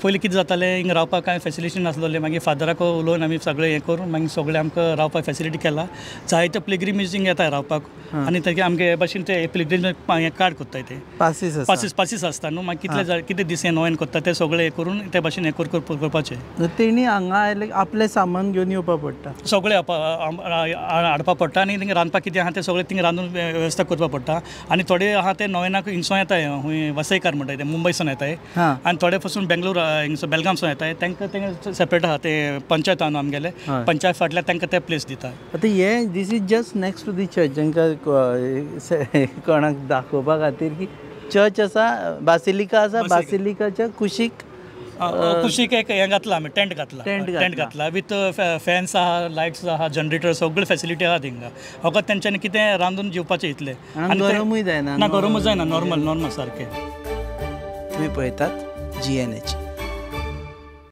पयलीं कितें जातालें हिंगा रावपाक कांय फेसिलिटी नासलोले मागीर फादराक उलोवन आमी सगळें हें करून मागीर सगळें आमकां रावपाक फेसिलिटी केला जायते पिलग्रिमेज हिंगा येताय रावपाक आनी तेगे आमगे हे भाशेन ते पिलग्रिमेज हें कार्ड कोत्ताय ते पासीस आसता न्हू मागीर कितले दीस हें नोवेन कोत्ता ते सगळें हें करून ते भाशेन हें करपाचें तेणी हांगा आयले आपलें सामान घेवन येवपा पडटा सगळें हाडपा पडटा आनी थिंगा रांदपाक कितें आहा तें सगळें थिंगा रांदून वेवस्था करपा पडटा आनी थोडे आहा ते नोवेनाक हिंगसो येताय हूंय वसईकार म्हणटाय ते मुंबयसून येताय आनी थोडे पासून बेंगलोर हिंगसो बेलगामसून येताय तांकां सेपरेट आहा ते पंचायत आहा न्हू आमगेले पंचायत फाटल्यान तांकां ते प्लेस दिता आतां हे this is just next to the church जांकां कोणाक दाखोवपा खातीर की चर्च आसा बासिलिका आसा बासिलिकाच्या कुशीक एक हें घातला आमी टेंट घातला विथ फॅन्स आहा लायट्स आहा जनरेटर सगळी फेसिलिटी आहा थिंगा फकत तेंच्यांनी कितें रांदून जेवपाचें इतलें आनी गरमूय जायना ना गरमूच जायना नॉर्मल सारकें तुमी पळयतात GNH